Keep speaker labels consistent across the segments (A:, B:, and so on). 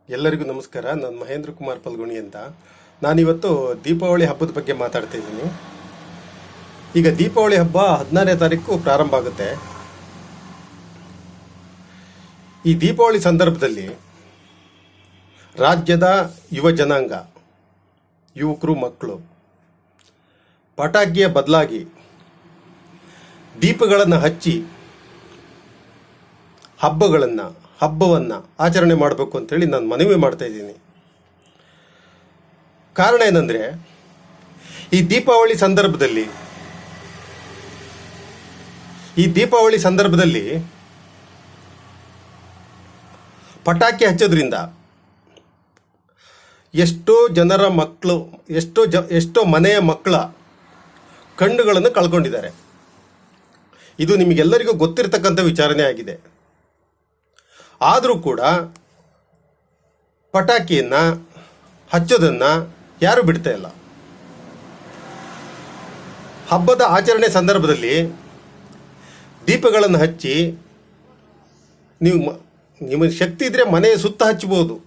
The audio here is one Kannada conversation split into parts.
A: ಎಲ್ಲರಿಗೂ ನಮಸ್ಕಾರ. ನಾನು ಮಹೇಂದ್ರ ಕುಮಾರ್ ಪಲ್ಗುಣಿ ಅಂತ. ನಾನಿವತ್ತು ದೀಪಾವಳಿ ಹಬ್ಬದ ಬಗ್ಗೆ ಮಾತಾಡ್ತಾ ಇದ್ದೀನಿ. ಈಗ ದೀಪಾವಳಿ ಹಬ್ಬ 16ನೇ ತಾರೀಕು ಪ್ರಾರಂಭ ಆಗುತ್ತೆ. ಈ ದೀಪಾವಳಿ ಸಂದರ್ಭದಲ್ಲಿ ರಾಜ್ಯದ ಯುವ ಜನಾಂಗ, ಯುವಕರು, ಮಕ್ಕಳು ಪಟಾಕಿಯ ಬದಲಾಗಿ ದೀಪಗಳನ್ನು ಹಚ್ಚಿ ಹಬ್ಬವನ್ನು ಆಚರಣೆ ಮಾಡಬೇಕು ಅಂತೇಳಿ ನಾನು ಮನವಿ ಮಾಡ್ತಾ ಇದ್ದೀನಿ. ಕಾರಣ ಏನಂದರೆ, ಈ ದೀಪಾವಳಿ ಸಂದರ್ಭದಲ್ಲಿ ಪಟಾಕಿ ಹಚ್ಚೋದ್ರಿಂದ ಎಷ್ಟೋ ಜನರ ಮಕ್ಕಳು, ಎಷ್ಟೋ ಮನೆಯ ಮಕ್ಕಳ ಕಣ್ಣುಗಳನ್ನು ಕಳ್ಕೊಂಡಿದ್ದಾರೆ. ಇದು ನಿಮಗೆಲ್ಲರಿಗೂ ಗೊತ್ತಿರತಕ್ಕಂಥ ವಿಚಾರಣೆ ಆಗಿದೆ. ಆದರೂ ಕೂಡ ಪಟಾಕಿಯನ್ನು ಹಚ್ಚೋದನ್ನು ಯಾರೂ ಬಿಡ್ತಾ ಇಲ್ಲ. ಹಬ್ಬದ ಆಚರಣೆ ಸಂದರ್ಭದಲ್ಲಿ ದೀಪಗಳನ್ನು ಹಚ್ಚಿ, ನಿಮಗೆ ಶಕ್ತಿ ಇದ್ದರೆ ಮನೆಯ ಸುತ್ತ ಹಚ್ಚಬಹುದು,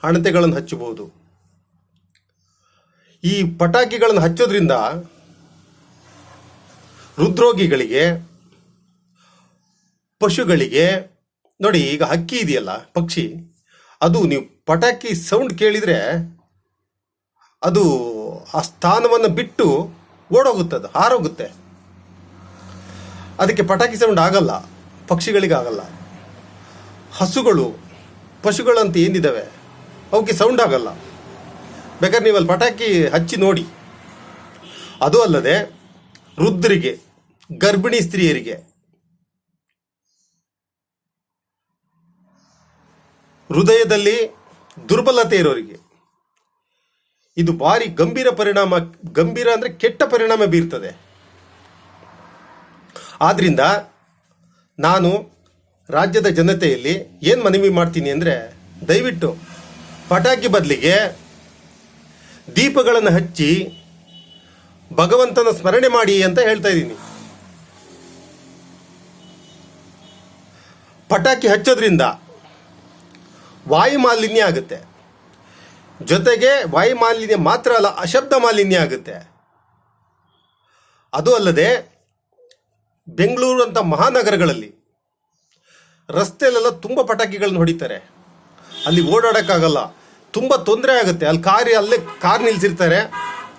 A: ಹಣತೆಗಳನ್ನು ಹಚ್ಚಬಹುದು. ಈ ಪಟಾಕಿಗಳನ್ನು ಹಚ್ಚೋದ್ರಿಂದ ಹೃದ್ರೋಗಿಗಳಿಗೆ, ಪಶುಗಳಿಗೆ, ನೋಡಿ ಈಗ ಹಕ್ಕಿ ಇದೆಯಲ್ಲ, ಪಕ್ಷಿ, ಅದು ನೀವು ಪಟಾಕಿ ಸೌಂಡ್ ಕೇಳಿದರೆ ಅದು ಆ ಸ್ಥಾನವನ್ನು ಬಿಟ್ಟು ಓಡೋಗುತ್ತದೆ, ಹಾರೋಗುತ್ತೆ. ಅದಕ್ಕೆ ಪಟಾಕಿ ಸೌಂಡ್ ಆಗಲ್ಲ, ಪಕ್ಷಿಗಳಿಗಾಗಲ್ಲ. ಹಸುಗಳು, ಪಶುಗಳಂತ ಏನಿದ್ದಾವೆ ಅವಕ್ಕೆ ಸೌಂಡ್ ಆಗಲ್ಲ. ಬೇಕಾದ್ರೆ ನೀವು ಅಲ್ಲಿ ಪಟಾಕಿ ಹಚ್ಚಿ ನೋಡಿ. ಅದು ಅಲ್ಲದೆ ವೃದ್ಧರಿಗೆ, ಗರ್ಭಿಣಿ ಸ್ತ್ರೀಯರಿಗೆ, ಹೃದಯದಲ್ಲಿ ದುರ್ಬಲತೆ ಇರೋರಿಗೆ ಇದು ಭಾರಿ ಗಂಭೀರ ಅಂದರೆ ಕೆಟ್ಟ ಪರಿಣಾಮ ಬೀರ್ತದೆ. ಆದ್ರಿಂದ ನಾನು ರಾಜ್ಯದ ಜನತೆಯಲ್ಲಿ ಏನು ಮನವಿ ಮಾಡ್ತೀನಿ ಅಂದರೆ, ದಯವಿಟ್ಟು ಪಟಾಕಿ ಬದಲಿಗೆ ದೀಪಗಳನ್ನು ಹಚ್ಚಿ ಭಗವಂತನ ಸ್ಮರಣೆ ಮಾಡಿ ಅಂತ ಹೇಳ್ತಾ ಇದ್ದೀನಿ. ಪಟಾಕಿ ಹಚ್ಚೋದ್ರಿಂದ ವಾಯು ಮಾಲಿನ್ಯ ಆಗುತ್ತೆ. ಜೊತೆಗೆ ವಾಯು ಮಾಲಿನ್ಯ ಮಾತ್ರ ಅಲ್ಲ, ಅಶಬ್ದ ಮಾಲಿನ್ಯ ಆಗುತ್ತೆ. ಅದು ಅಲ್ಲದೆ ಬೆಂಗಳೂರು ಅಂತ ಮಹಾನಗರಗಳಲ್ಲಿ ರಸ್ತೆಯಲ್ಲೆಲ್ಲ ತುಂಬ ಪಟಾಕಿಗಳನ್ನ ಹೊಡಿತಾರೆ. ಅಲ್ಲಿ ಓಡಾಡೋಕ್ಕಾಗಲ್ಲ, ತುಂಬ ತೊಂದರೆ ಆಗುತ್ತೆ. ಅಲ್ಲೇ ಕಾರ್ ನಿಲ್ಲಿಸಿರ್ತಾರೆ,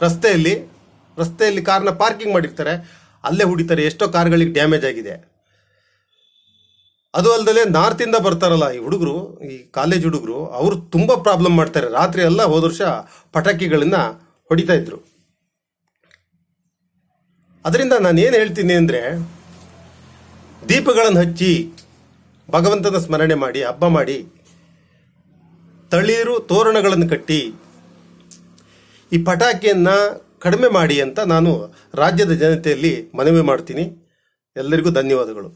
A: ರಸ್ತೆಯಲ್ಲಿ ಕಾರ್ನ ಪಾರ್ಕಿಂಗ್ ಮಾಡಿರ್ತಾರೆ, ಅಲ್ಲೇ ಹೊಡಿತಾರೆ. ಎಷ್ಟೋ ಕಾರ್ಗಳಿಗೆ ಡ್ಯಾಮೇಜ್ ಆಗಿದೆ. ಅದು ಅಲ್ಲದೆ ನಾರ್ತಿಂದ ಬರ್ತಾರಲ್ಲ ಈ ಹುಡುಗರು, ಈ ಕಾಲೇಜ್ ಹುಡುಗರು, ಅವರು ತುಂಬ ಪ್ರಾಬ್ಲಮ್ ಮಾಡ್ತಾರೆ. ರಾತ್ರಿ ಎಲ್ಲ ಹೋದ ವರ್ಷ ಪಟಾಕಿಗಳನ್ನ ಹೊಡಿತಾ ಇದ್ರು. ಅದರಿಂದ ನಾನು ಏನು ಹೇಳ್ತೀನಿ ಅಂದರೆ, ದೀಪಗಳನ್ನು ಹಚ್ಚಿ ಭಗವಂತನ ಸ್ಮರಣೆ ಮಾಡಿ, ಹಬ್ಬ ಮಾಡಿ, ತಳಿರು ತೋರಣಗಳನ್ನು ಕಟ್ಟಿ ಈ ಪಟಾಕಿಯನ್ನು ಕಡಿಮೆ ಮಾಡಿ ಅಂತ ನಾನು ರಾಜ್ಯದ ಜನತೆಯಲ್ಲಿ ಮನವಿ ಮಾಡ್ತೀನಿ. ಎಲ್ಲರಿಗೂ ಧನ್ಯವಾದಗಳು.